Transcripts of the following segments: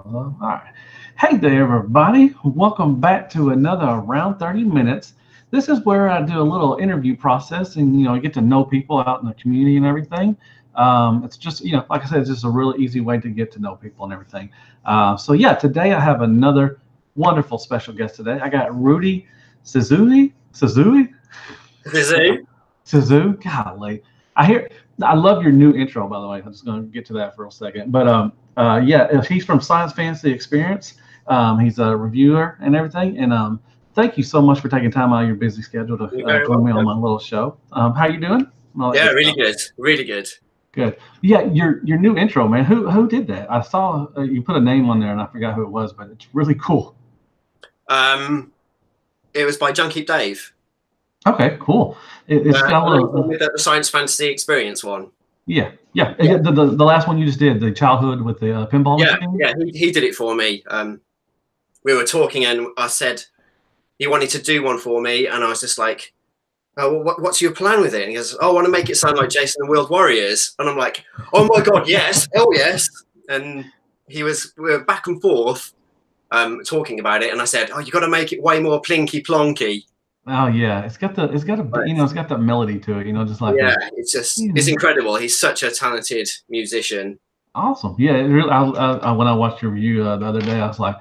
All right. Hey there, everybody. Welcome back to another Around 30 Minutes. This is where I do a little interview process and, get to know people out in the community and everything. It's just, like I said, it's just a really easy way to get to know people and everything. So, today I have another wonderful special guest today. I got Rudy Zissou. Zissou. Zissou. Golly. I love your new intro, by the way. I'm just going to get to that for a second. But he's from Science Fantasy Experience. He's a reviewer and everything. And thank you so much for taking time out of your busy schedule to You're very join me on welcome. my little show. How you doing? All that Yeah, good really stuff. good. Really good. Good. Yeah, your new intro, man. Who did that? I saw you put a name on there, and I forgot who it was, but it's really cool. Um, it was by Junkie Dave. Okay, cool. It's got a little. With the Science Fantasy Experience one. Yeah. The last one you just did, the childhood with the pinball machine. Yeah, he did it for me. We were talking, and I said he wanted to do one for me, and I was just like, "Oh, well, what's your plan with it?" And he goes, "Oh, I want to make it sound like Jason and the World Warriors." And I'm like, "Oh my god, yes, hell yes!" And we were back and forth talking about it, and I said, "Oh, you got to make it way more plinky plonky." Oh yeah, it's got that melody to it, just like it's incredible. He's such a talented musician. awesome. Yeah, it really. When I watched your review the other day, I was like,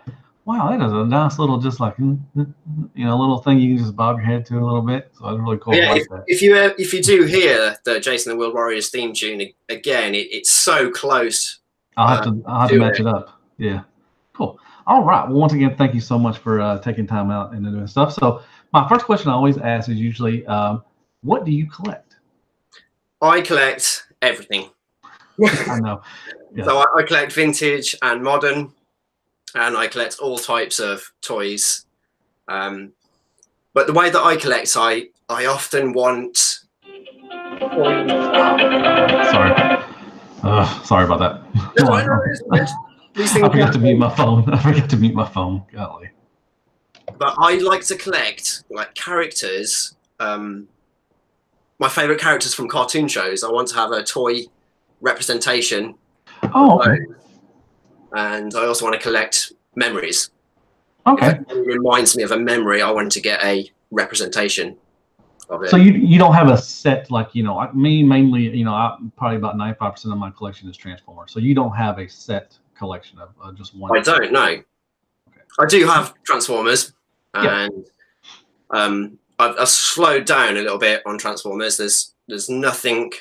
wow, that is a nice little just like little thing you can just bob your head to a little bit. So it's really cool. Yeah, like that. if you do hear the Jason and the World Warriors theme tune again, it's so close. I'll have to match it up. Yeah, cool. All right. Well, once again, thank you so much for taking time out and doing stuff. So my first question I always ask is usually, what do you collect? I collect everything. I know. Yeah. So I collect vintage and modern, and I collect all types of toys. But the way that I collect, I often want. Sorry about that. I forgot to mute my phone. Golly. But I like to collect like characters. My favorite characters from cartoon shows. I want to have a toy representation. Oh, okay. And I also want to collect memories. Okay. If it reminds me of a memory, I want to get a representation of it. So you don't have a set like me mainly probably about 95% of my collection is Transformers. So you don't have a set collection of just one. I don't know. Okay. I do have Transformers, and I've slowed down a little bit on Transformers. There's nothing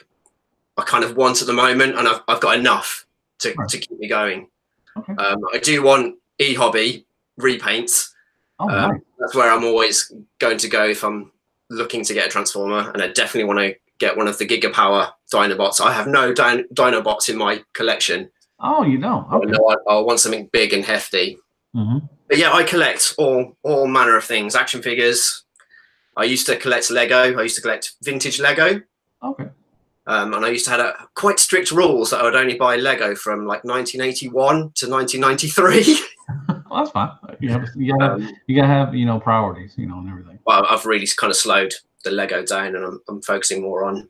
I kind of want at the moment, and I've got enough to keep me going. Okay. I do want e-hobby repaints. Oh, nice. That's where I'm always going to go if I'm looking to get a Transformer, and I definitely want to get one of the Giga Power Dinobots. I have no Dinobots in my collection. Oh, you don't? Okay. I want something big and hefty. Mm-hmm. But yeah, I collect all manner of things. Action figures. I used to collect Lego. I used to collect vintage Lego. Okay. And I used to have quite strict rules that I would only buy Lego from like 1981 to 1993. Well, that's fine. You gotta have priorities, and everything. Well, I've really kind of slowed the Lego down, and I'm focusing more on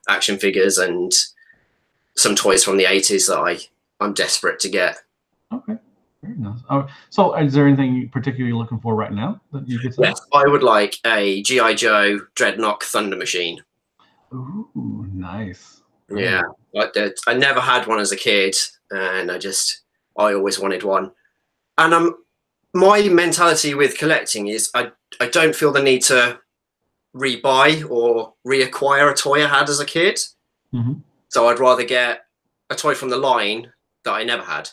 action figures and some toys from the 80s that I'm desperate to get. Okay. Very nice. So is there anything particularly you're looking for right now that you could say? Yes, I would like a G.I. Joe Dreadnought Thunder Machine. Ooh, nice. Yeah, I never had one as a kid, and I always wanted one. And my mentality with collecting is I don't feel the need to rebuy or reacquire a toy I had as a kid. Mm-hmm. So I'd rather get a toy from the line that I never had.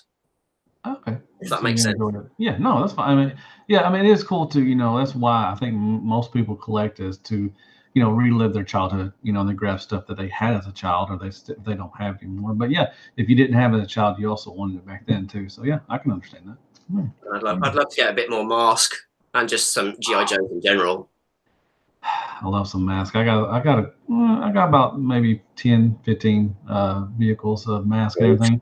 Okay. If that makes sense. Yeah, no, that's fine. It is cool to, that's why I think most people collect is to, relive their childhood, they grab stuff that they had as a child or they don't have anymore. But yeah, if you didn't have it as a child, you also wanted it back then too. So yeah, I can understand that. I'd love to get a bit more Mask and just some G.I. Joes in general. I love some Mask. I got about maybe 10, 15 vehicles of Mask and everything.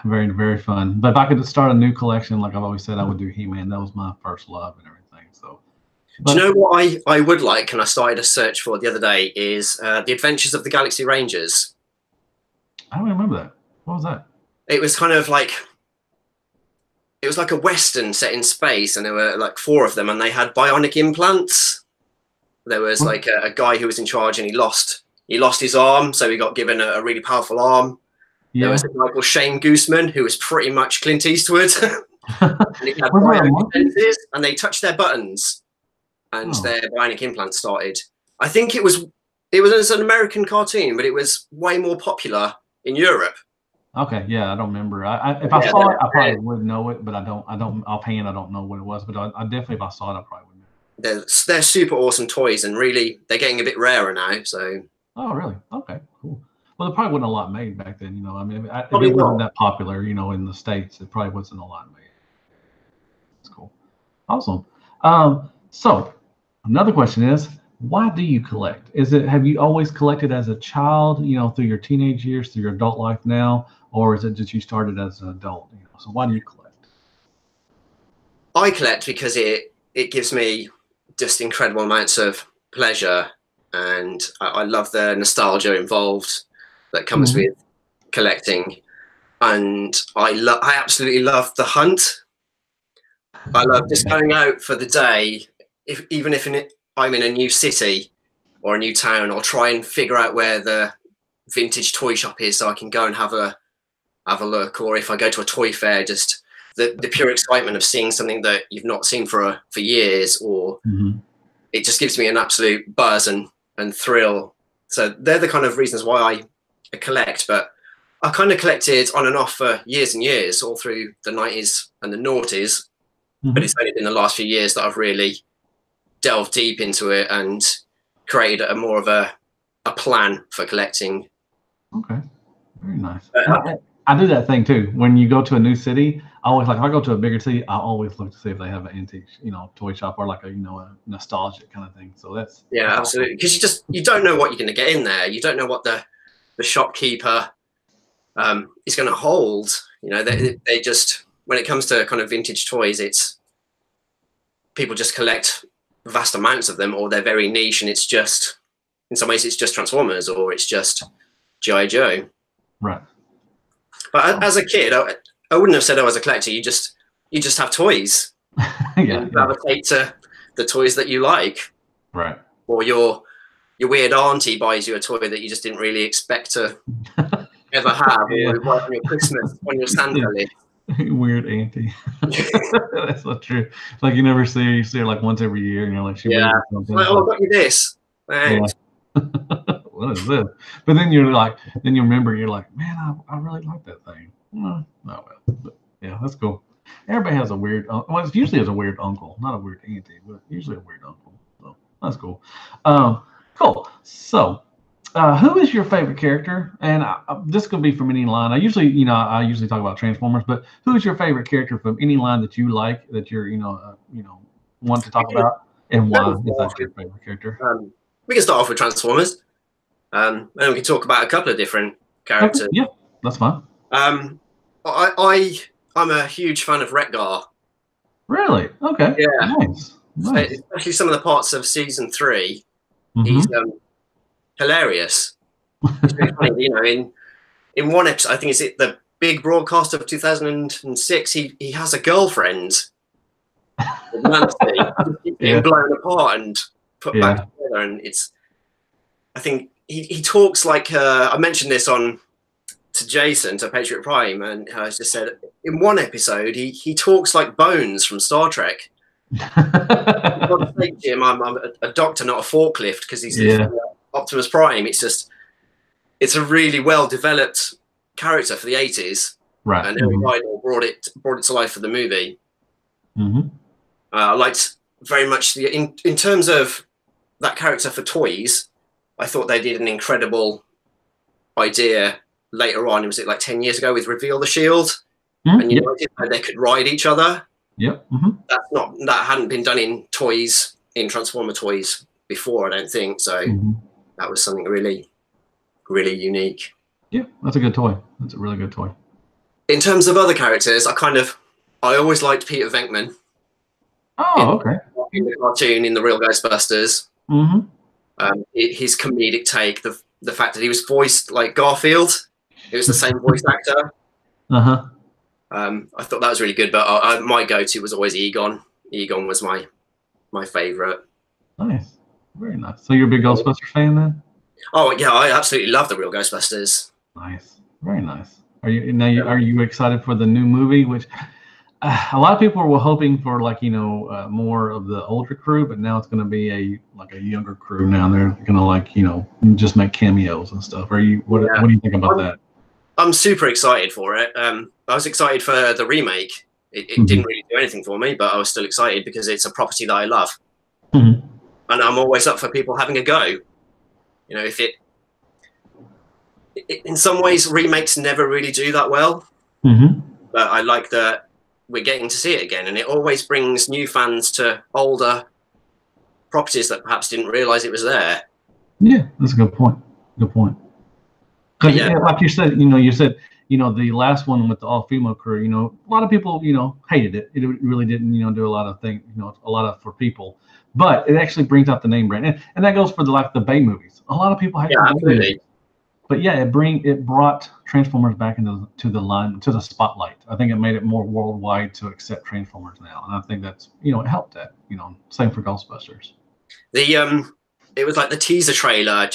Very, very fun. But if I could start a new collection, like I've always said, I would do He-Man. That was my first love and everything. So, do you know what I would like, and I started a search for the other day, is The Adventures of the Galaxy Rangers. I don't remember that. What was that? It was kind of like it was like a Western set in space, and there were like 4 of them, and they had bionic implants. There was like a guy who was in charge, and he lost his arm, so he got given a really powerful arm. Yeah. There was a guy called Shane Gooseman, who was pretty much Clint Eastwood. And he had bionic lenses, and they touched their buttons, and their bionic implants started. I think it was an American cartoon, but it was way more popular in Europe. Okay, yeah, I don't remember. If I saw it, I probably would know it, but I don't offhand, I don't know what it was. But I definitely, if I saw it, I probably would know. They're super awesome toys, and really, they're getting a bit rarer now. So. Oh, really? Okay, cool. Well, there probably wasn't a lot made back then. You know, I mean, if it wasn't that popular, you know, in the States, it probably wasn't a lot made. That's cool. Awesome. So another question is, why do you collect? Have you always collected as a child, you know, through your teenage years, through your adult life now, or is it just you started as an adult? You know, so why do you collect? I collect because it gives me just incredible amounts of pleasure, and I love the nostalgia involved that comes with collecting, and I absolutely love the hunt. I love just going out for the day, even if I'm in a new city or a new town. I'll try and figure out where the vintage toy shop is, so I can go and have a look. Or if I go to a toy fair, just the pure excitement of seeing something that you've not seen for years, or it just gives me an absolute buzz and thrill. So they're the kind of reasons why I collect. But I kind of collected on and off for years and years, all through the 90s and the noughties. But it's only been the last few years that I've really delved deep into it and created a more of a plan for collecting. Okay, very nice. I do that thing too. When you go to a new city, I always if I go to a bigger city, I always look to see if they have an antique, you know, toy shop, or like a, you know, a nostalgic kind of thing. So that's absolutely, because you don't know what you're going to get in there. You don't know what the shopkeeper is going to hold. You know, they just, when it comes to kind of vintage toys, people just collect vast amounts of them, or they're very niche, and it's just, in some ways, it's just Transformers, or it's just G.I. Joe. Right. But as a kid, I wouldn't have said I was a collector. You just have toys. You gravitate to the toys that you like. Right. Or your weird auntie buys you a toy that you just didn't really expect to ever have, or on your Christmas, on your Santa list. Weird auntie. That's not true. It's like you never see her. You see her like once every year, and you're like, something. Like, oh, I got you this. Thanks. Yeah. What is this? But then you remember, you're like, man, I really like that thing. Oh well. But yeah, that's cool. Everybody has a weird, well, it's usually a weird uncle, not a weird auntie, but usually a weird uncle. So that's cool. Cool. So, who is your favorite character? And this could be from any line. I usually talk about Transformers, but who is your favorite character from any line that you like, that you're, want to talk about, and why is that your favorite character? We can start off with Transformers, and we can talk about a couple of different characters. Okay, yeah, that's fine. I'm a huge fan of Wreck-Gar. Really? Okay. Yeah. Nice. Especially some of the parts of season 3. He's hilarious. It's really funny, you know, in one episode, I think it's the big broadcast of 2006, he has a girlfriend. Nancy, being blown apart and put back together, and I think he talks like I mentioned this to Jason, to Patriot Prime, and I just said in one episode he talks like Bones from Star Trek. I'm a doctor, not a forklift, because he's Optimus Prime. It's a really well developed character for the 80s, right? And Eric Idle brought it to life for the movie. I liked very much in terms of that character for toys. I thought they did an incredible idea later on. Was it like 10 years ago with Reveal the Shield? And they could ride each other. Yep. That hadn't been done in toys, in Transformer toys before, I don't think. So that was something really, really unique. Yeah, that's a good toy. That's a really good toy. In terms of other characters, I always liked Peter Venkman. Oh, okay. In the cartoon, in the Real Ghostbusters. His comedic take, the fact that he was voiced like Garfield. It was the same voice actor. I thought that was really good, but my go-to was always Egon. Egon was my favorite. Nice, very nice. So you're a big Ghostbusters fan then? Oh yeah, I absolutely love the real Ghostbusters. Nice, very nice. Are you excited for the new movie? Which a lot of people were hoping for, like, more of the older crew, but now it's going to be a younger crew. Now they're going to, like, just make cameos and stuff. What do you think about that? I'm super excited for it. I was excited for the remake. It didn't really do anything for me, but I was still excited because it's a property that I love. And I'm always up for people having a go. If it in some ways, remakes never really do that well. But I like that we're getting to see it again, and it always brings new fans to older properties that perhaps didn't realize it was there. Yeah, that's a good point. Good point. Because like you said, the last one with the all-female crew, a lot of people, hated it. It really didn't, do a lot of things, a lot of for people. But it actually brings out the name brand, and that goes for the Bay movies. A lot of people hate the Bay movies. But yeah, it brought Transformers back into the spotlight. I think it made it more worldwide to accept Transformers now, and I think that's it helped that. Same for Ghostbusters. It was like the teaser trailer.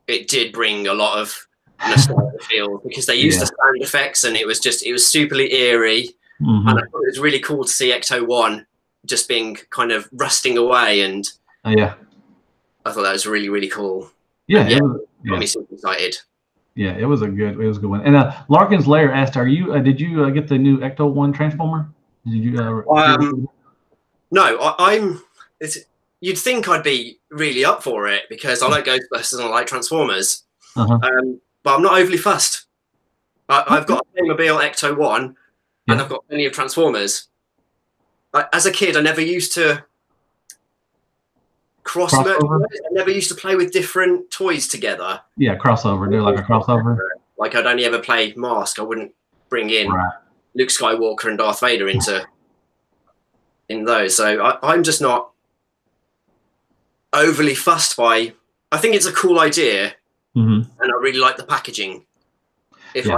It did bring a lot of nostalgia feel because they used the sound effects, and it was superly eerie. And I thought it was really cool to see Ecto-1 just being kind of rusting away, and I thought that was really, really cool. Yeah, got me super excited. Yeah, it was a good one. And Larkin's Lair asked, did you get the new Ecto-1 Transformer? Did you? No, you'd think I'd be really up for it because I like Ghostbusters and I like Transformers. But I'm not overly fussed. I've got a Playmobil Ecto-1 and I've got plenty of Transformers. As a kid, I never used to crossover. I never used to play with different toys together. Yeah, crossover. Do like a crossover. Like I'd only ever play Mask. I wouldn't bring in Luke Skywalker and Darth Vader in those. So I'm just not overly fussed by. I think it's a cool idea, and I really like the packaging. If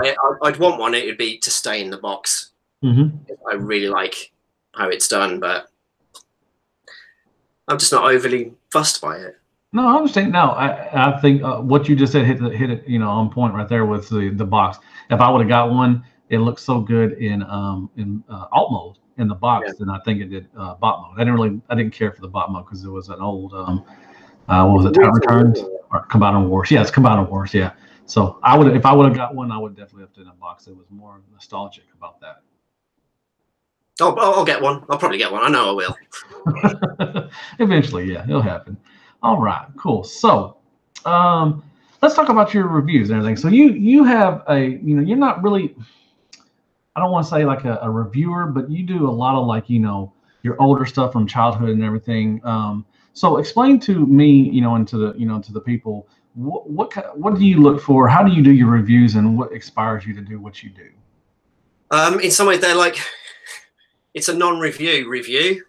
I'd want one, it would be to stay in the box. I really like how it's done, but I'm just not overly fussed by it. No, I understand. No, I think what you just said hit it, on point right there with the box. If I would have got one, it looked so good in alt mode in the box, and I think it did bot mode. I didn't care for the bot mode because it was an old what was it, Time Returns or Combiner Wars? Yeah, it's Combiner Wars. Yeah. So if I would have got one, I would definitely have done a box. It was more nostalgic about that. Oh, I'll get one. I'll probably get one. I know I will. Eventually, yeah, it'll happen. All right, cool. So, let's talk about your reviews and everything. So you have you're not really, I don't want to say like a reviewer, but you do a lot of your older stuff from childhood and everything. So explain to me, and to the people, what do you look for? How do you do your reviews, and what inspires you to do what you do? In some ways, they're like, it's a non-review review.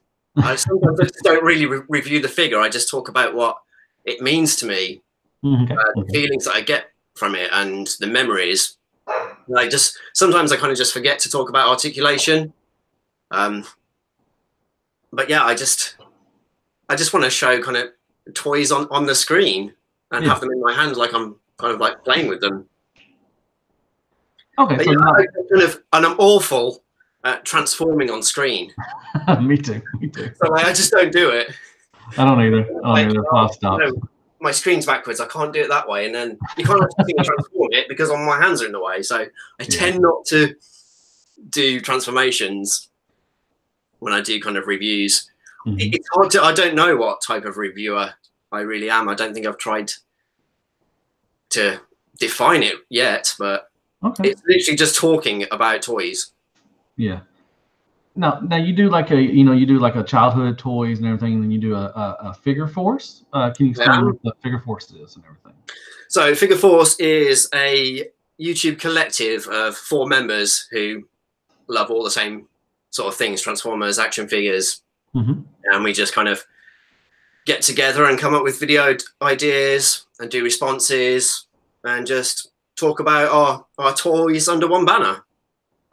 Sometimes I just don't really review the figure. I just talk about what it means to me, the feelings that I get from it, and the memories. Sometimes I kind of just forget to talk about articulation. But yeah, I just want to show kind of toys on the screen and have them in my hands, like I'm kind of like playing with them. Okay, but so and I'm awful at transforming on screen. Me too. So I just don't do it. I don't either. I'll stop. My screen's backwards. I can't do it that way, and then you can't actually transform it because my hands are in the way. So I tend not to do transformations when I do kind of reviews. It's hard to. I don't know what type of reviewer I really am. I don't think I've tried to define it yet, but it's literally just talking about toys. Yeah. Now you do a childhood toys and everything, and then you do a Figure Force. Can you explain what the Figure Force is and everything? So Figure Force is a YouTube collective of 4 members who love all the same sort of things: Transformers, action figures, and we just kind of get together and come up with video ideas and do responses and just talk about our toys under one banner.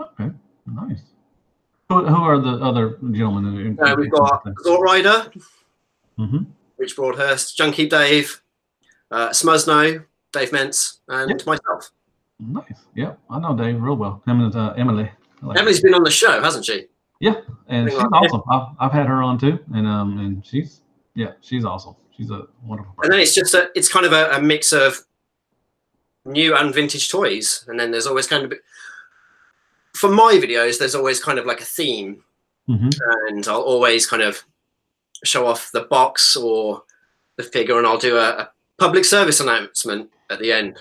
Okay. Nice. Who are the other gentlemen? We've got Thought Rider, Mm-hmm. Rich Broadhurst, Junkie Dave, Smuzno, Dave Mentz, and myself. Nice. Yeah, I know Dave real well. Him and Emily. Emily's been on the show, hasn't she? Yeah, and she's awesome. I've had her on too, and she's awesome. She's a wonderful person. And then it's kind of a mix of new and vintage toys, and then there's always kind of, for my videos, there's always kind of like a theme, and I'll always kind of show off the box or the figure, and I'll do a public service announcement at the end.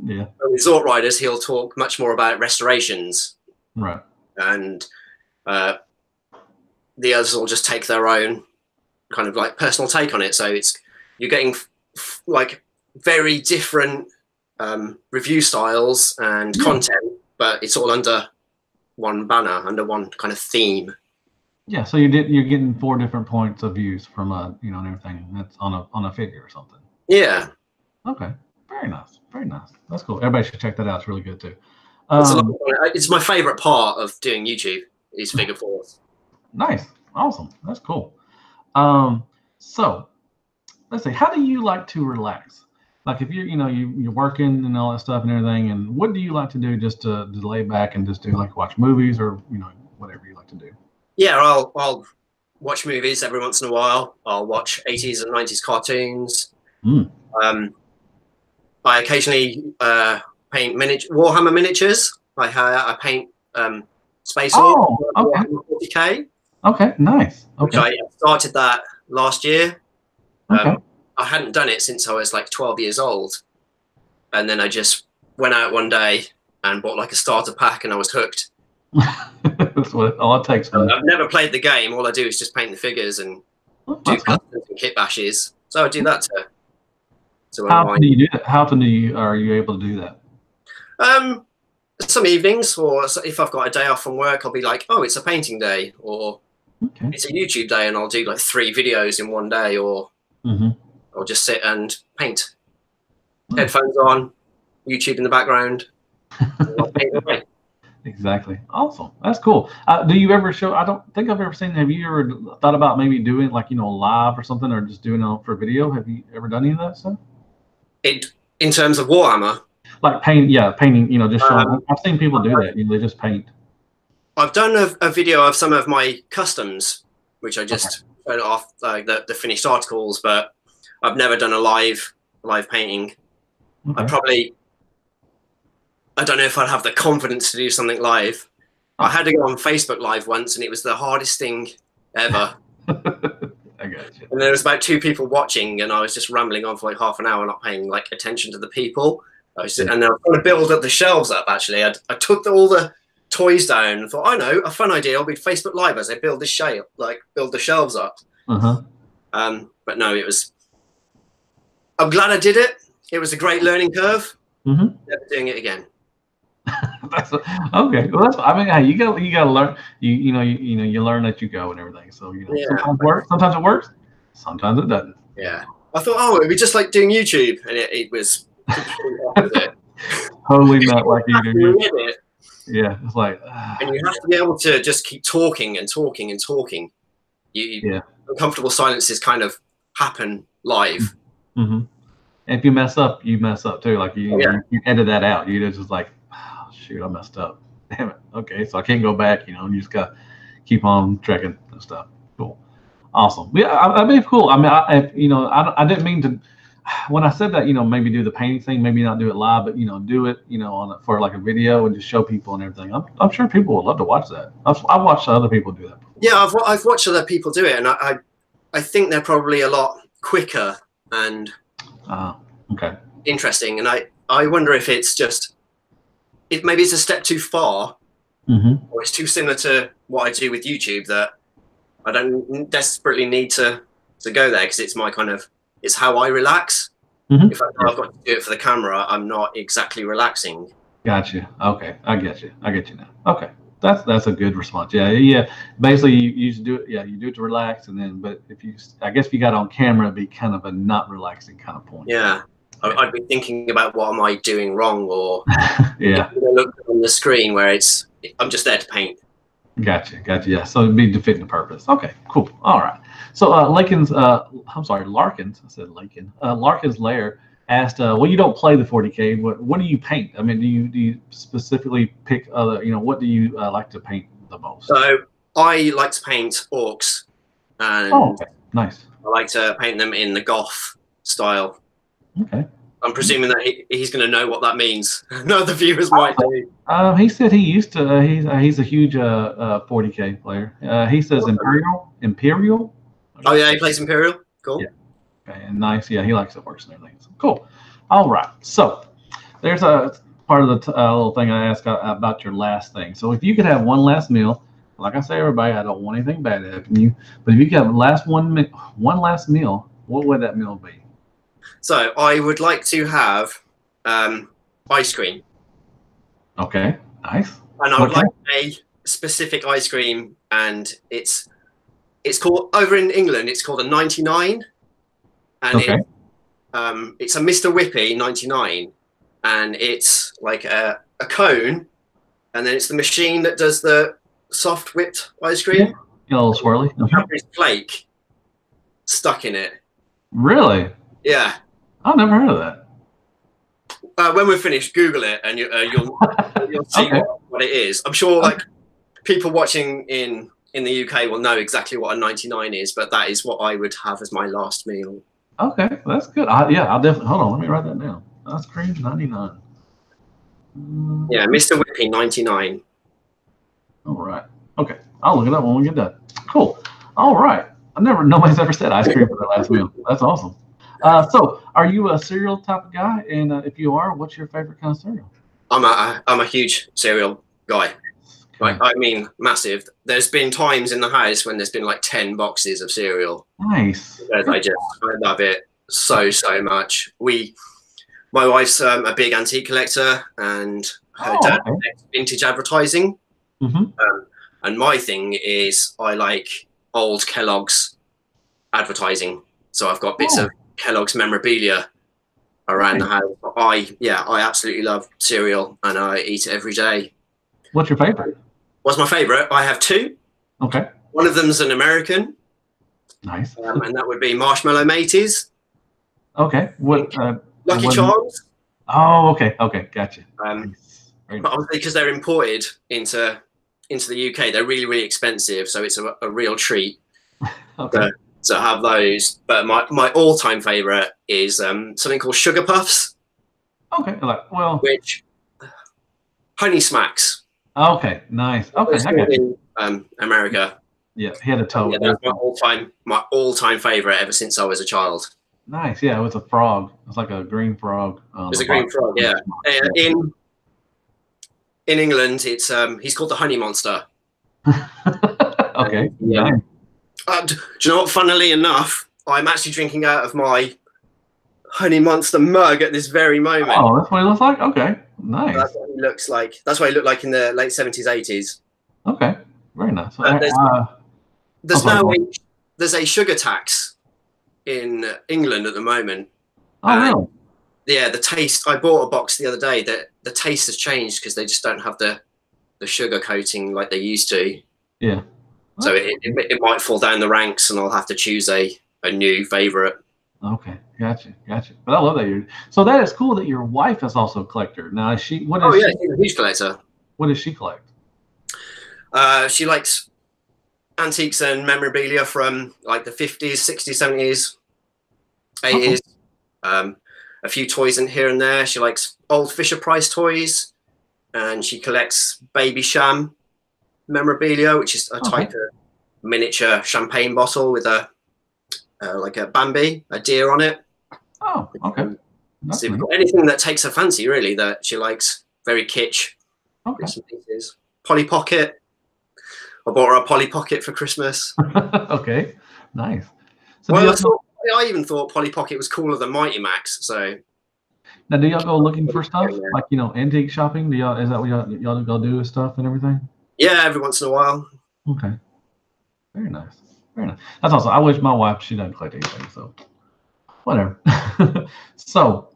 Yeah. With Zort Riders, he'll talk much more about restorations, right? And the others will just take their own kind of like personal take on it. So you're getting like very different review styles and content, but it's all under one banner, under one kind of theme. Yeah, so you're getting 4 different points of views from and everything that's on a figure or something. Yeah. Okay. Very nice. Very nice. That's cool. Everybody should check that out. It's really good too. It's my favorite part of doing YouTube, is figure fours. Nice. Awesome. That's cool. So let's see, how do you like to relax? Like if you're working and all that stuff and everything, and what do you like to do just to lay back and just do, like, watch movies or whatever you like to do? Yeah, I'll watch movies every once in a while. I'll watch 80s and 90s cartoons. I occasionally paint Warhammer miniatures. I paint Space Hulk. Okay. 40K. Okay, nice. Okay. I started that last year. Okay. I hadn't done it since I was like 12 years old, and then I just went out one day and bought like a starter pack, and I was hooked. That's all it takes. I've never played the game. All I do is just paint the figures and do customs and kit bashes. So I do that to How often do you do that? How often are you able to do that? Some evenings, or if I've got a day off from work, I'll be like, oh, it's a painting day, or it's a YouTube day, and I'll do like 3 videos in one day, or I'll just sit and paint. Headphones on, YouTube in the background. Paint away. Exactly. Awesome. That's cool. Do you ever show? I don't think I've ever seen. Have you ever thought about maybe doing like live or something, or just doing it for video? Have you ever done any of that stuff? In terms of Warhammer, like painting. Just showing. I've seen people do that. They just paint. I've done a video of some of my customs, which I just showed off the finished articles, but I've never done a live painting. Okay. I don't know if I'd have the confidence to do something live. I had to go on Facebook Live once, and it was the hardest thing ever. I got you. And there was about 2 people watching, and I was just rambling on for like half an hour, not paying like attention to the people. And I was trying to build up the shelves up. Actually, I took all the toys down and thought, I know, a fun idea. I'll be Facebook Live as I build the shelves up. But no, I'm glad I did it. It was a great learning curve. Never doing it again. Okay. Well, hey, you gotta learn. You learn as you go and everything. So sometimes it works, sometimes it doesn't. Yeah. I thought, it'd be just like doing YouTube, and it was totally not like you do. Yeah, it's like. And you have to be able to just keep talking and talking and talking. Uncomfortable silences kind of happen live. And if you mess up, you mess up too. Like you edit that out. You're just like, oh, shoot, I messed up. Damn it. Okay, so I can't go back. And you just got to keep on trekking and stuff. Cool, awesome. Yeah, that'd be cool. I mean, I didn't mean to. When I said that, maybe do the painting thing, maybe not do it live, but do it, for like a video and just show people and everything. I'm sure people would love to watch that. I've watched other people do that before. Yeah, I've watched other people do it, and I think they're probably a lot quicker and interesting. And I wonder if it's just maybe it's a step too far, or it's too similar to what I do with YouTube that I don't desperately need to go there, because it's my it's how I relax. If I've got to do it for the camera, I'm not exactly relaxing. Gotcha. Okay, I get you now. Okay, that's a good response. Yeah. Basically, you do it. Yeah, you do it to relax, and then, but if you got on camera, it'd be kind of a not relaxing kind of point. Yeah, I'd be thinking about what am I doing wrong, or yeah, look on the screen where I'm just there to paint. Gotcha. Yeah. So it'd be defeating the purpose. Okay. Cool. All right. So I'm sorry, Larkins. I said Lincoln. Larkins Lair asked, well, you don't play the 40K. What do you paint? I mean, do you specifically pick other? What do you like to paint the most? So I like to paint orcs, and okay. Nice. I like to paint them in the goth style. Okay. I'm presuming that he's going to know what that means. No, the viewers might do. He said he used to. He's a huge 40K player. He says Imperial. Oh yeah, he plays Imperial. Cool. Yeah. Okay, and nice. Yeah, he likes the works and everything. So, cool. All right. So there's a part of the little thing I asked about your last thing. So if you could have one last meal, like I say, everybody, I don't want anything bad to happen to you, but if you could have one last meal, what would that meal be? So I would like to have ice cream. Okay, nice. And I would like a specific ice cream, and it's called, over in England, it's called a 99, and it's a Mr. Whippy 99, and it's like a cone, and then it's the machine that does the soft whipped ice cream. Yeah, a little swirly. Cadbury's flake stuck in it. Really? Yeah. I've never heard of that. When we're finished, Google it, and you'll see what it is. I'm sure like people watching in the UK will know exactly what a 99 is, but that is what I would have as my last meal. Okay, that's good. Yeah, I'll definitely, hold on, let me write that down. Ice cream 99. Yeah, Mr. Whippy 99. All right. Okay, I'll look it up when we get done. Cool. All right. Nobody's ever said ice cream for their last meal. That's awesome. So, are you a cereal type of guy? And if you are, what's your favorite kind of cereal? I'm a huge cereal guy. Like, I mean, massive. There's been times in the house when there's been like 10 boxes of cereal. Nice. I love it so much. My wife's a big antique collector, and her dad makes vintage advertising. And my thing is I like old Kellogg's advertising. So I've got bits of Kellogg's memorabilia around the house. I absolutely love cereal, and I eat it every day. What's your favorite? What's my favorite? I have two. Okay. One of them's an American. Nice. And that would be Marshmallow Mateys. Okay. What? Lucky Charms. Oh, okay. Okay, gotcha. But obviously, because they're imported into the UK, they're really expensive. So it's a real treat. Okay. To have those. But my all-time favorite is something called Sugar Puffs. Okay. Which Honey Smacks. Okay. Nice. Okay. In America. Yeah, he had a toe. Yeah, that's my all-time favorite ever since I was a child. Nice. Yeah, it was a frog. It's like a green frog. It was a green frog. Yeah. In England, it's he's called the Honey Monster. Okay. Yeah. Do you know what? Funnily enough, I'm actually drinking out of my Honey Monster mug at this very moment. Oh, that's what he looks like? Okay. Nice. That's what he looks like. That's what he looked like in the late 70s, 80s. Okay. Very nice. There's a sugar tax in England at the moment. Oh, really? Yeah, the taste. I bought a box the other day. The taste has changed because they just don't have the sugar coating like they used to. Yeah. So it might fall down the ranks, and I'll have to choose a new favorite. Okay, gotcha. But I love that so that is cool that your wife is also a collector. Now, she's she's a huge collector. What does she collect? She likes antiques and memorabilia from like the 50s, 60s, 70s, 80s. A few toys in here and there. She likes old Fisher-Price toys, and she collects Baby Sham memorabilia, which is a type of miniature champagne bottle with like a Bambi, a deer on it. Oh, okay. So anything that takes her fancy, really, that she likes. Very kitsch. Okay. Pieces. Polly Pocket. I bought her a Polly Pocket for Christmas. Okay, nice. So I even thought Polly Pocket was cooler than Mighty Max. So now, do y'all go looking for stuff like antique shopping? Is that what y'all go do with stuff and everything? Yeah, every once in a while. Okay. Very nice. That's awesome. I wish my wife, she doesn't collect anything, so whatever. So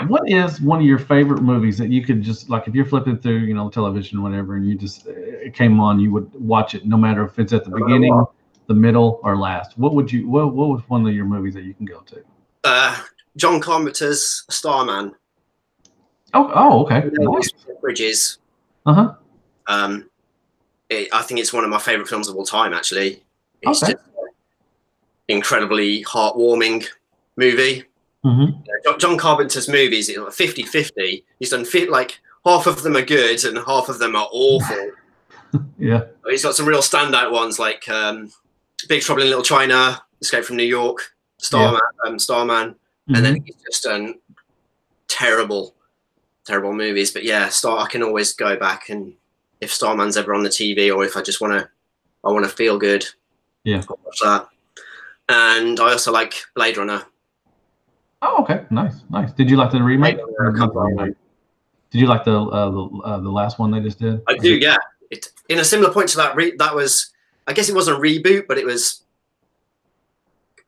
what is one of your favorite movies that you could just, like, if you're flipping through, you know, television, whatever, and you just it came on, you would watch it no matter if it's at the beginning, the middle, or last? What would you? What was one of your movies that you can go to? John Carpenter's Starman. Oh, okay. Nice. Bridges. Uh-huh. I think it's one of my favorite films of all time, actually. It's okay. just an incredibly heartwarming movie. Mm-hmm. John Carpenter's movies, 50-50. He's done like half of them are good and half of them are awful. Yeah. He's got some real standout ones like Big Trouble in Little China, Escape from New York, Starman, and then he's just done terrible movies. But yeah, I can always go back, and if Starman's ever on the TV, or if I just want to feel good, I'll watch that. And I also like Blade Runner. Oh, okay, nice. Did you like the remake? Did you like the last one they just did? I do, yeah. In a similar point to that, that was, I guess it wasn't a reboot, but it was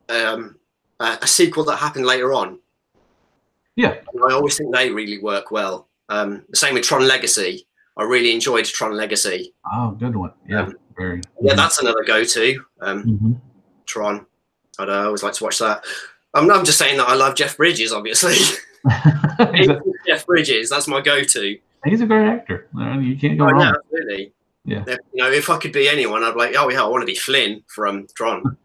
a sequel that happened later on. Yeah. And I always think they really work well. The same with Tron Legacy. I really enjoyed Tron Legacy. Oh, good one. Yeah, very. Yeah, that's another go-to. Tron. I'd always like to watch that. I'm just saying that I love Jeff Bridges, obviously. Jeff Bridges, that's my go-to. He's a great actor. You can't go wrong. Yeah, absolutely. Yeah. You know, if I could be anyone, I'd be like, oh yeah, I want to be Flynn from Tron.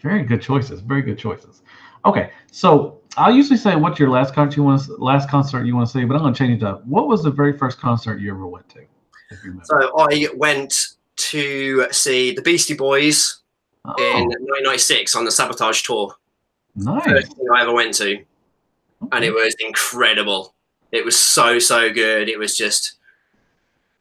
Very good choices. Very good choices. Okay, so I'll usually say what's your last concert you want to see, but I'm going to change it up. What was the very first concert you ever went to? If you remember? So I went to see the Beastie Boys in 1996 on the Sabotage tour. Nice. First thing I ever went to, and it was incredible. It was so good. It was just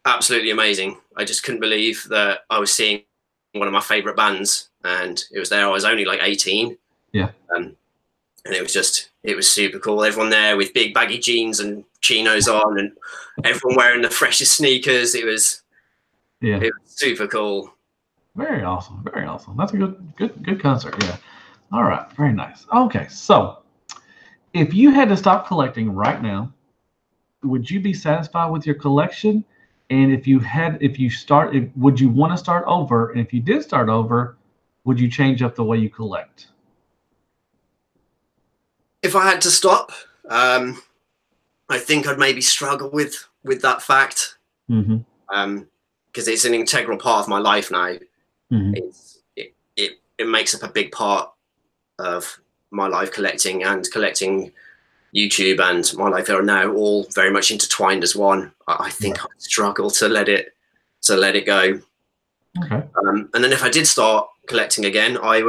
absolutely amazing. I just couldn't believe that I was seeing one of my favorite bands, and it was there. I was only like 18. Yeah. And it was super cool. Everyone there with big baggy jeans and chinos on, and everyone wearing the freshest sneakers. It was super cool. Very awesome. Very awesome. That's a good concert. Yeah. All right. Very nice. Okay. So if you had to stop collecting right now, would you be satisfied with your collection? And would you want to start over? And if you did start over, would you change up the way you collect? If I had to stop, I think I'd maybe struggle with that fact. Because it's an integral part of my life now. It makes up a big part of my life, collecting YouTube and my life are now all very much intertwined as one. I think I'd struggle to let it go. Okay. And then if I did start collecting again, I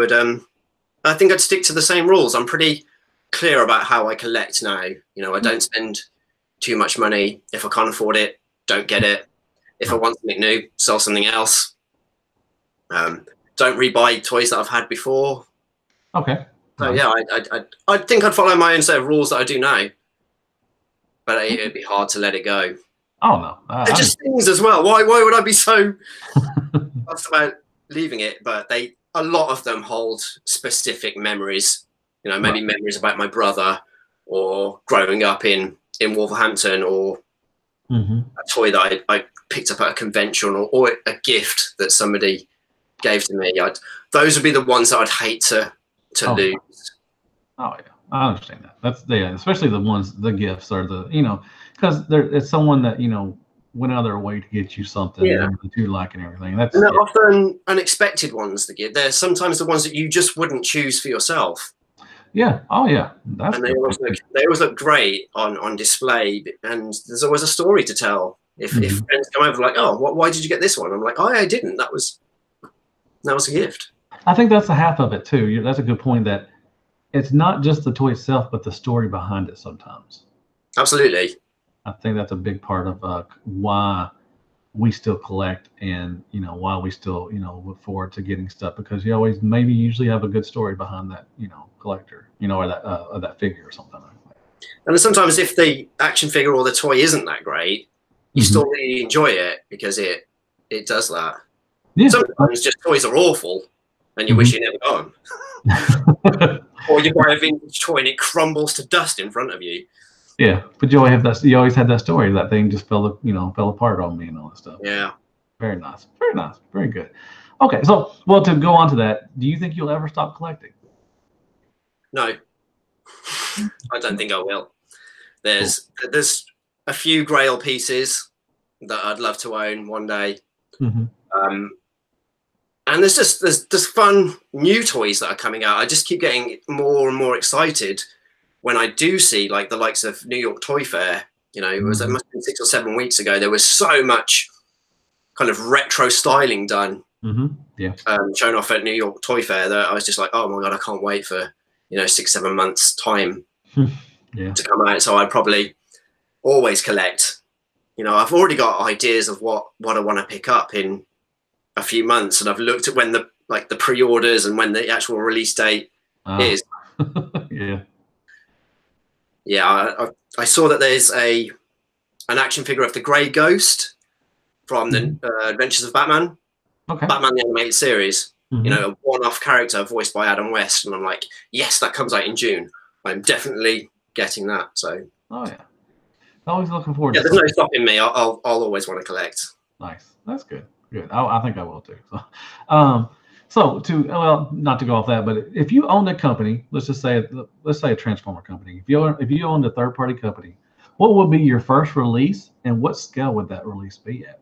think I'd stick to the same rules. I'm pretty clear about how I collect now. You know, I don't spend too much money. If I can't afford it, don't get it. If I want something new, sell something else. Don't rebuy toys that I've had before. Okay. So yeah, I think I'd follow my own set of rules that I do now, but it'd be hard to let it go. Oh no, they're just things as well. Why would I be so fussed about leaving it? But a lot of them hold specific memories. You know, maybe memories about my brother, or growing up in Wolverhampton, or a toy that I picked up at a convention, or a gift that somebody gave to me. Those would be the ones that I'd hate to lose. Oh yeah, I understand that. That's especially the gifts are because it's someone that went out of their way to get you something that you like and everything. And they're often unexpected ones to give. They're sometimes the ones that you just wouldn't choose for yourself. Yeah. Oh yeah. And they always look great on display, and there's always a story to tell. If friends come over like, oh, why did you get this one? I'm like, oh, I didn't. That was a gift. I think that's the half of it too. That's a good point, that it's not just the toy itself, but the story behind it sometimes. Absolutely. I think that's a big part of why we still collect, and why we still look forward to getting stuff, because you always usually have a good story behind that collector, or that figure or something like that. And sometimes if the action figure or the toy isn't that great, you still really enjoy it because it does that. Yeah. Sometimes just toys are awful and you wish you never got them. Or you buy a vintage toy and it crumbles to dust in front of you. Yeah, but you always have that. You always had that story. That thing just fell apart on me and all that stuff. Yeah. Very nice. Very nice. Very good. Okay, so well, to go on to that, do you think you'll ever stop collecting? No, I don't think I will. There's a few Grail pieces that I'd love to own one day. Mm-hmm. And there's just fun new toys that are coming out. I just keep getting more and more excited when I do see like the likes of New York Toy Fair. You know, it must have been 6 or 7 weeks ago. There was so much kind of retro styling done, yeah, shown off at New York Toy Fair that I was just like, oh my god, I can't wait for 6-7 months time to come out. So I'd probably always collect. I've already got ideas of what I want to pick up in a few months, and I've looked at when the pre-orders and when the actual release date is. I saw that there's an action figure of the Grey Ghost from the Adventures of Batman. Batman the Animated Series. A one-off character voiced by Adam West, and I'm like, yes, that comes out in June. I'm definitely getting that. So always looking forward to there's no stopping me. I'll always want to collect. Nice. That's good. I think I will too. So not to go off that, but if you owned a company, let's say a Transformer company, if you owned a third-party company, what would be your first release, and what scale would that release be at?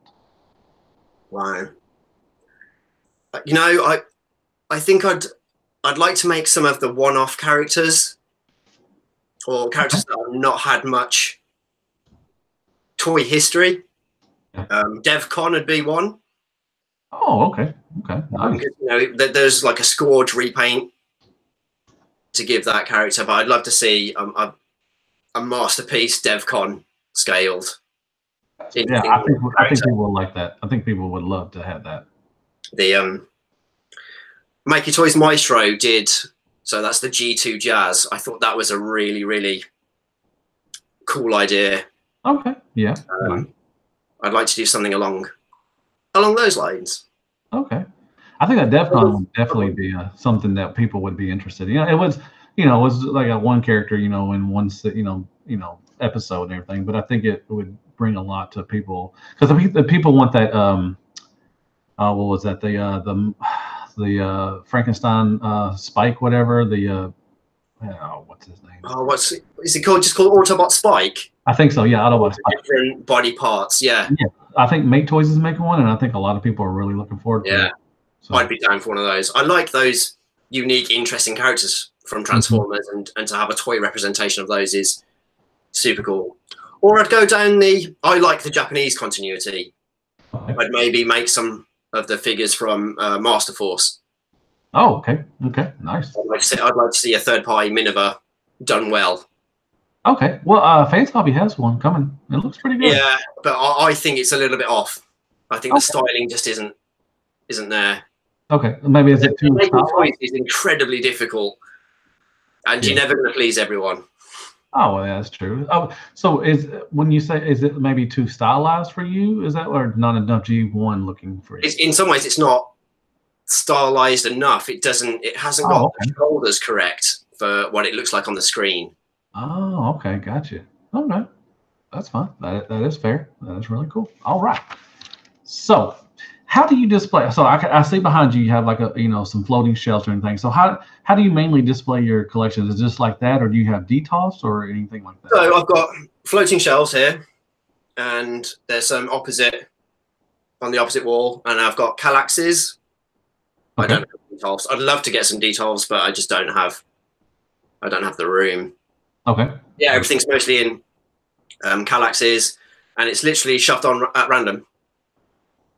Wow. I think I'd like to make some of the one-off characters, or characters that have not had much toy history. DevCon would be one. Oh, okay. Nice. There's like a Scourge repaint to give that character, but I'd love to see a masterpiece DevCon scaled. I think people will like that. I think people would love to have that. The Make Your Toys Maestro did, so that's the G2 Jazz. I thought that was a really, really cool idea. Okay. Yeah. I'd like to do something along those lines. Okay. I think that DEFCON would definitely be something that people would be interested in. It was like a one character, in one episode and everything, but I think it would bring a lot to people, because the people want that what was that, the Frankenstein Spike, whatever, what's his name? Oh, is it called? Just called Autobot Spike? I think so. Yeah, Autobot Spike. Different body parts. Yeah. I think Make Toys is making one, and I think a lot of people are really looking forward to it. So I'd be down for one of those. I like those unique, interesting characters from Transformers, and to have a toy representation of those is super cool. Or I'd go down I like the Japanese continuity. Okay. I'd maybe make some of the figures from Master Force. Oh, okay, nice. I'd like to see a third-party Minerva done well. Okay, well, Fans Hobby has one coming. It looks pretty good. Yeah, but I think it's a little bit off. I think the styling just isn't there. Okay, maybe is it too? Making toys is incredibly difficult, and you're never going to please everyone. Oh, well, that's true. Oh, so is it maybe too stylized for you? Is that, or not enough G1 looking for you? In some ways, it's not stylized enough. It hasn't got the shoulders correct for what it looks like on the screen. Oh, okay, gotcha. Okay, that's fine. That is fair. That is really cool. All right. So, how do you display? So I see behind you have like some floating shelves or anything. So how do you mainly display your collection? Is it just like that, or do you have DTOFs or anything like that? So I've got floating shelves here, and there's some on the opposite wall, and I've got Kallaxes. Okay. I don't have DTOFs. I'd love to get some DTOFs, but I just don't have the room. Okay. Yeah, everything's mostly in Kallaxes, and it's literally shoved on at random.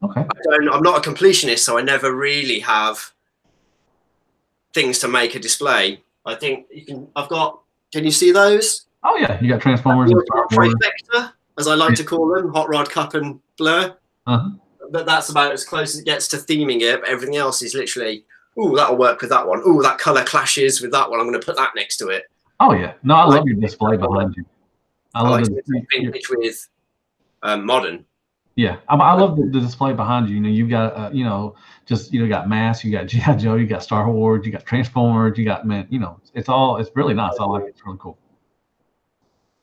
Okay. I'm not a completionist, so I never really have things to make a display. I think you can. Can you see those? Oh yeah, you got Transformers and Trifecta, as I like to call them, Hot Rod, Cup, and Blur. But that's about as close as it gets to theming it. But everything else is literally, ooh, that'll work with that one. Ooh, that color clashes with that one. I'm going to put that next to it. Oh yeah, no, I love your display behind you. I love vintage with modern. Yeah, I love the display behind you. You've got you got Mask, you got G.I. Joe, you got Star Wars, you got Transformers, you got it's really nice. I like it. It's really cool.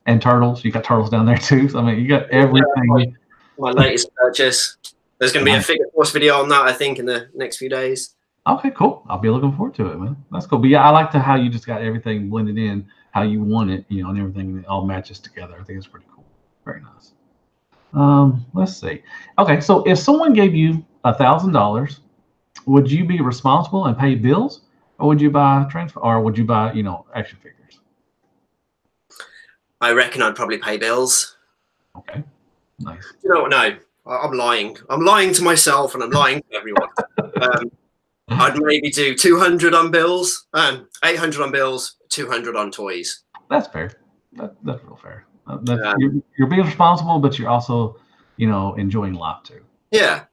And turtles. You got turtles down there too. So, I mean, you got everything. My latest purchase. There's going to be a figure force video on that, I think, in the next few days. Okay, cool. I'll be looking forward to it, man. That's cool. But yeah, I like how you just got everything blended in, how you want it, you know, and everything all matches together. I think it's pretty cool. Very nice. Let's see. Okay, so if someone gave you $1,000, would you be responsible and pay bills, or would you buy transfer, or would you buy, you know, action figures? I reckon I'd probably pay bills. Okay, nice. You know what? No, I'm lying. I'm lying to myself, and I'm lying to everyone. I'd maybe do 200 on bills, 800 on bills, 200 on toys. That's fair. That's real fair. You're being responsible, but you're also, you know, enjoying life too. Yeah.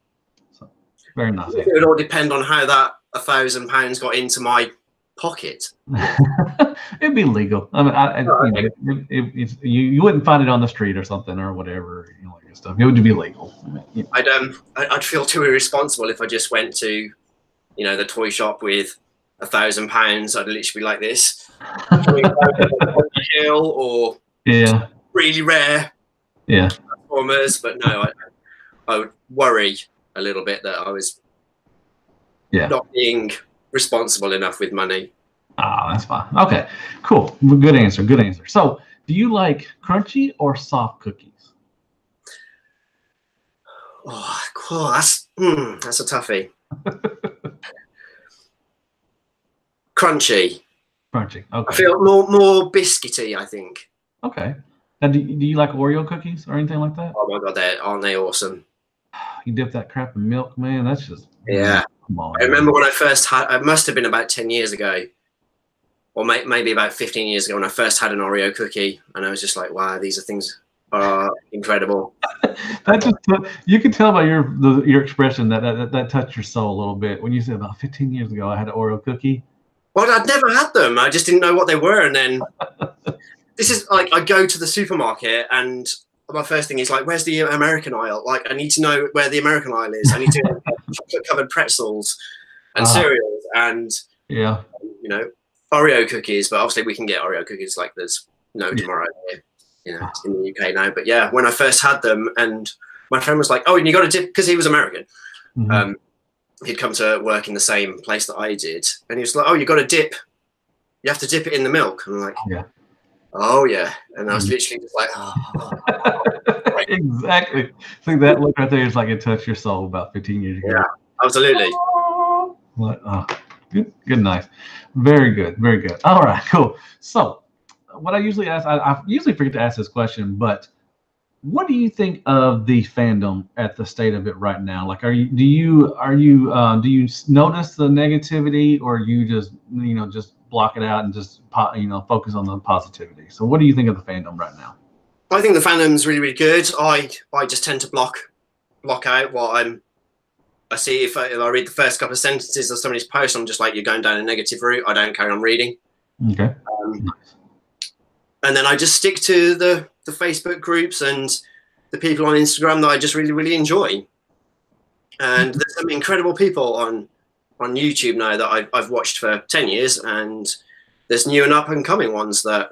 So, very nice. It would all depend on how that £1,000 got into my pocket. It'd be legal. I mean, you wouldn't find it on the street or something or whatever, you know, like stuff. It would be legal. I mean, you know. I'd feel too irresponsible if I just went to, you know, the toy shop with £1,000. I'd literally be like this, or really rare Transformers. But no, I would worry a little bit that I was not being responsible enough with money. Ah, that's fine. Okay, cool. Good answer. Good answer. So, do you like crunchy or soft cookies? Oh, cool. That's a toughie. Crunchy. Crunchy. Okay. I feel more biscuity, I think. Okay. Now, do you like Oreo cookies or anything like that? Oh my god, aren't they awesome? You dip that crap in milk, man. That's just come on. I remember when I first had. It must have been about 10 years ago, or maybe about 15 years ago, when I first had an Oreo cookie, and I was just like, "Wow, these things are incredible." You can tell by your expression that touched your soul a little bit when you said about 15 years ago I had an Oreo cookie. Well, I'd never had them. I just didn't know what they were, and then this is like I go to the supermarket and my first thing is like, where's the American aisle? Like, I need to know where the American aisle is. I need to get chocolate-covered pretzels and cereals and, you know, Oreo cookies. But obviously we can get Oreo cookies like there's no tomorrow here. You know, it's in the UK now. But yeah, when I first had them and my friend was like, oh, and you got to dip, because he was American. Mm-hmm. He'd come to work in the same place that I did. And he was like, oh, you got to dip. You have to dip it in the milk. And I'm like, oh yeah. And I was literally just like, Exactly. I think that look right there is like it touched your soul about 15 years ago. Yeah, absolutely. Good, nice. Very good, very good. All right, cool. So what I usually ask, I usually forget to ask this question, but what do you think of the fandom at the state of it right now? Like, do you notice the negativity, or you just block it out and just focus on the positivity? So what do you think of the fandom right now? I think the fandom's really, really good. I just tend to block out what I see. If I read the first couple of sentences of somebody's post, I'm just like, you're going down a negative route. I don't carry on reading. Okay. Nice. And then I just stick to the Facebook groups and the people on Instagram that I just really, really enjoy. And there's some incredible people on YouTube now that I've watched for 10 years, and there's new and up and coming ones that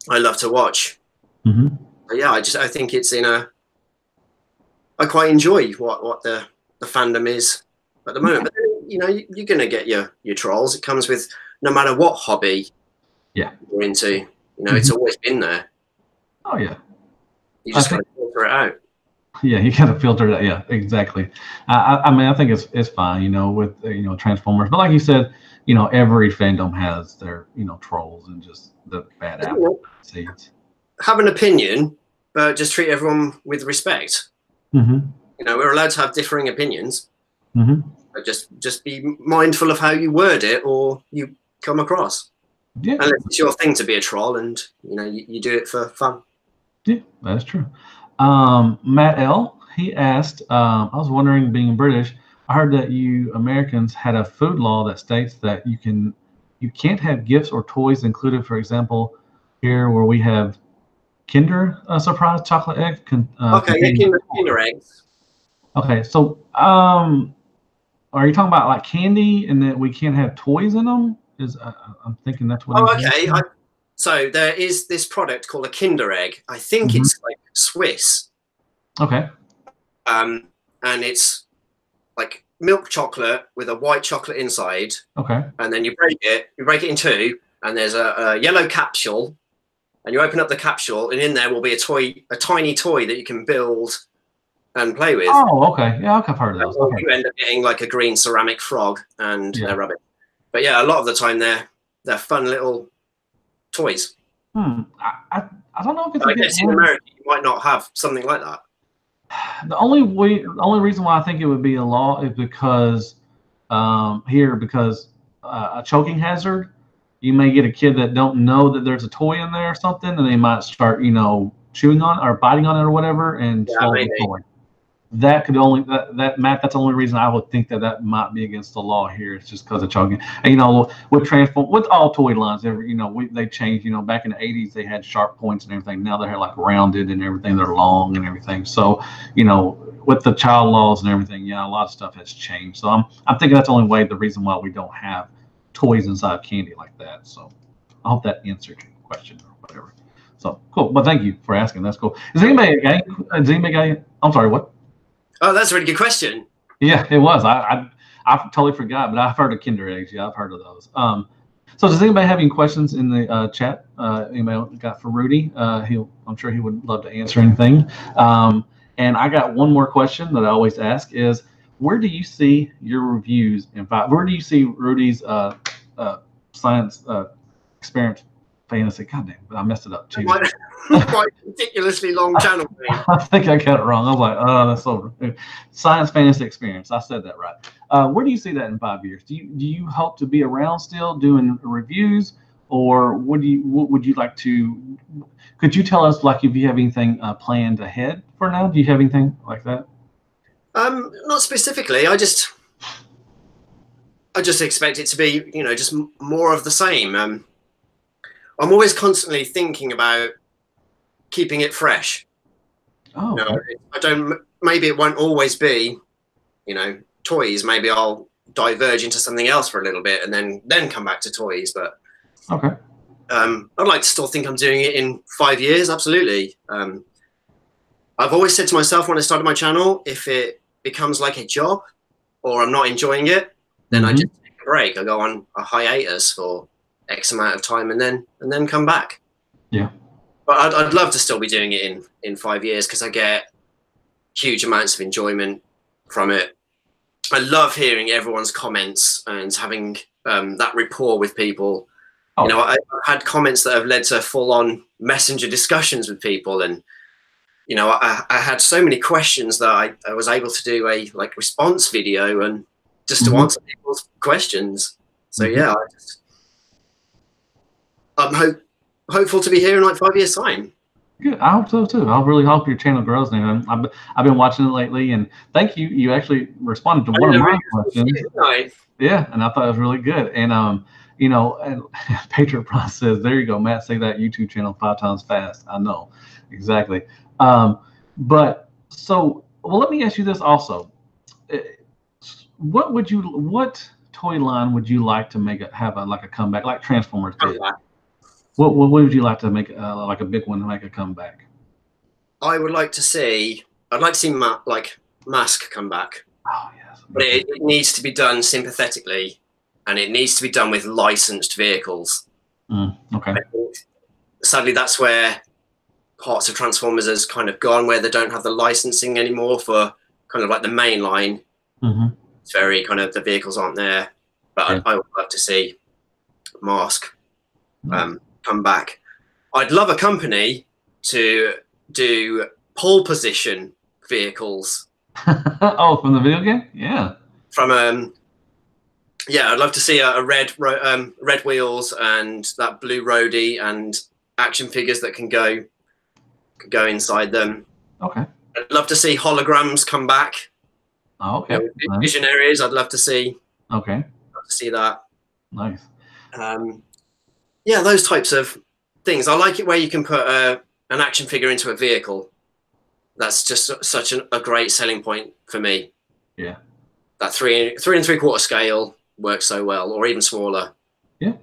I love to watch. Mm-hmm. But yeah, I think it's I quite enjoy what the fandom is at the moment. But you know, you're gonna get your trolls. It comes with no matter what hobby you're into. You know, it's always been there. Oh yeah. You just gotta filter it out. Yeah, you gotta filter it out. Yeah, exactly. I mean, I think it's fine, you know, with Transformers. But like you said, you know, every fandom has their trolls and just the bad apple seeds. Have an opinion, but just treat everyone with respect. Mm-hmm. You know, we're allowed to have differing opinions. Mm-hmm. But just be mindful of how you word it or you come across. Yeah. Unless it's your thing to be a troll, and you do it for fun. Yeah, that's true. Matt L, he asked, I was wondering, being British, I heard that you Americans had a food law that states that you can't have gifts or toys included. For example, here where we have Kinder Surprise chocolate egg. Kinder eggs. Okay, so are you talking about like candy and that we can't have toys in them? I'm thinking that's what. Oh, okay. So there is this product called a Kinder Egg. I think it's like Swiss. Okay. And it's like milk chocolate with a white chocolate inside. Okay. And then you break it in two, and there's a yellow capsule, and you open up the capsule, and in there will be a tiny toy that you can build and play with. Oh, okay. Yeah, I've heard of those. Okay. You end up getting like a green ceramic frog, and they're rubbish. But yeah, a lot of the time they're fun little toys. I don't know if it's. I guess in America you might not have something like that. The only reason why I think it would be a law is because a choking hazard. You may get a kid that don't know that there's a toy in there or something, and they might start, chewing on or biting on it or whatever, and swallow the toy. That could only Matt. That's the only reason I would think that might be against the law here. It's just because of choking. And with all toy lines, they changed. Back in the '80s, they had sharp points and everything. Now they're like rounded and everything. They're long and everything. So with the child laws and everything, a lot of stuff has changed. So I'm thinking that's the only the reason why we don't have toys inside candy like that. So I hope that answered your question or whatever. So cool. But thank you for asking. That's cool. Is anybody I'm sorry. What? Oh, that's a really good question. Yeah, it was. I totally forgot, but I've heard of Kinder Eggs. Yeah, I've heard of those. So does anybody have any questions in the chat? Anybody got for Rudy? I'm sure he would love to answer anything. And I got one more question that I always ask is, where do you see your reviews in 5? Where do you see Rudy's science experiment fantasy? God damn, I messed it up too. Quite ridiculously long channel. I think I got it wrong. I was like, oh, that's so science fantasy experience. I said that right. Where do you see that in 5 years? Do you hope to be around still doing reviews, or what would you like to? Could you tell us if you have anything planned ahead for now? Do you have anything like that? Not specifically. I just expect it to be, just more of the same. I'm always constantly thinking about keeping it fresh. Oh, okay. I don't. Maybe it won't always be, toys. Maybe I'll diverge into something else for a little bit and then come back to toys. But okay. I'd like to still think I'm doing it in 5 years. Absolutely. I've always said to myself when I started my channel, if it becomes like a job or I'm not enjoying it, then I just take a break. I go on a hiatus for X amount of time and then come back. Yeah. But I'd love to still be doing it in 5 years because I get huge amounts of enjoyment from it. I love hearing everyone's comments and having that rapport with people. Oh. I've had comments that have led to full-on messenger discussions with people, and I had so many questions that I was able to do a response video and just to answer people's questions. So yeah, I'm hopeful to be here in 5 years' time. Good. I hope so too. I really hope your channel grows now. I've been watching it lately, and thank you. You actually responded to one of my questions. Yeah, and I thought it was really good. And and Patriot Pro says, "There you go, Matt. Say that YouTube channel 5 times fast." I know, exactly. But so, let me ask you this also. What toy line would you like to have a comeback like Transformers did? What would you like to make a big one to make a comeback? I'd like to see Mask come back. Oh yes. But it needs to be done sympathetically, and it needs to be done with licensed vehicles. Okay. Sadly, that's where parts of Transformers has kind of gone, where they don't have the licensing anymore for kind of the main line. It's very kind of, the vehicles aren't there. But yeah. I would love to see Mask come back. I'd love a company to do pole position vehicles. Oh, from the video game? Yeah. From yeah, I'd love to see a red wheels and that blue roadie and action figures that can go inside them. Okay. I'd love to see holograms come back. Oh, okay. Vision areas, I'd love to see. Okay. Love to see that. Nice. Yeah, those types of things. I like it where you can put an action figure into a vehicle. That's just such a great selling point for me. Yeah. That 3 3/4 scale works so well, or even smaller. Yeah.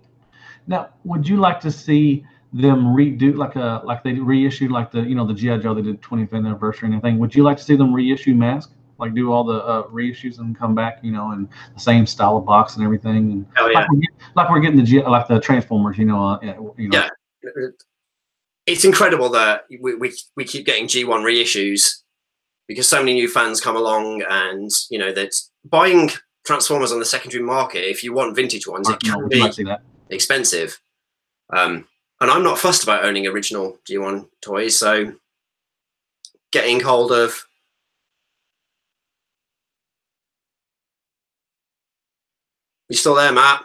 Now, would you like to see them redo like they reissued like the the G.I. Joe, they did 25th anniversary and everything. Would you like to see them reissue Mask? Like do all the reissues and come back, in the same style of box and everything, and Oh yeah, like we're getting like the Transformers, yeah. It's incredible that we keep getting G1 reissues because so many new fans come along, and that buying Transformers on the secondary market, if you want vintage ones, it can be expensive. And I'm not fussed about owning original G1 toys, so getting hold of. You still there, Matt?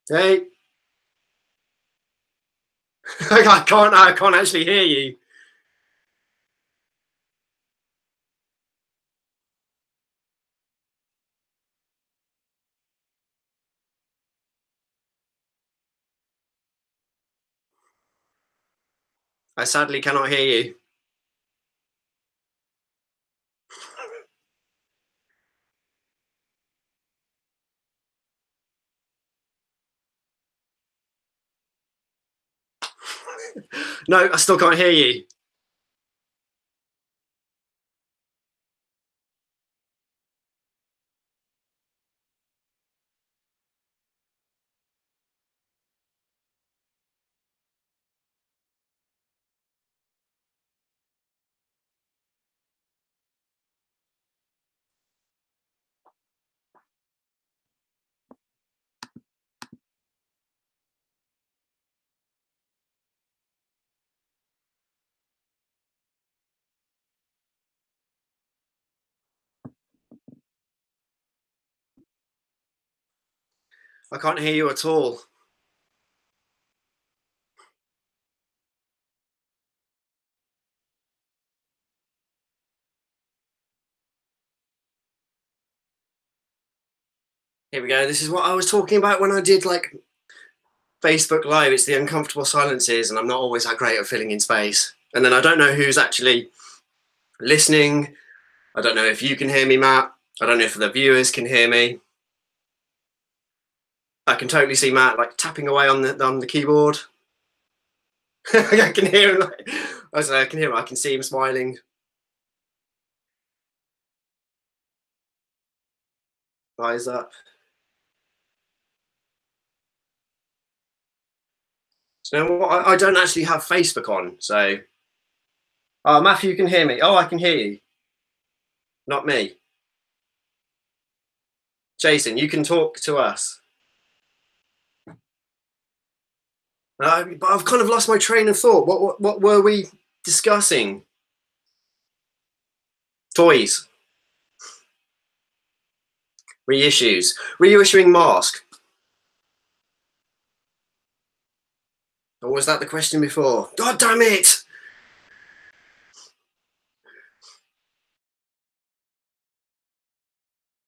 Hey. I can't actually hear you. I sadly cannot hear you. No, I still can't hear you. I can't hear you at all. Here we go. This is what I was talking about when I did like Facebook Live. It's the uncomfortable silences, and I'm not always that great at filling in space. And then I don't know who's actually listening. I don't know if you can hear me, Matt. I don't know if the viewers can hear me. I can totally see Matt like tapping away on the keyboard. I can hear him. I can hear him. I can see him smiling. Eyes up. So you know what? I don't actually have Facebook on, so. Oh, Matthew, you can hear me. Oh, I can hear you. Not me. Jason, you can talk to us. But I've kind of lost my train of thought. What were we discussing? Toys. Reissues. Reissuing Mask. Or was that the question before? God damn it!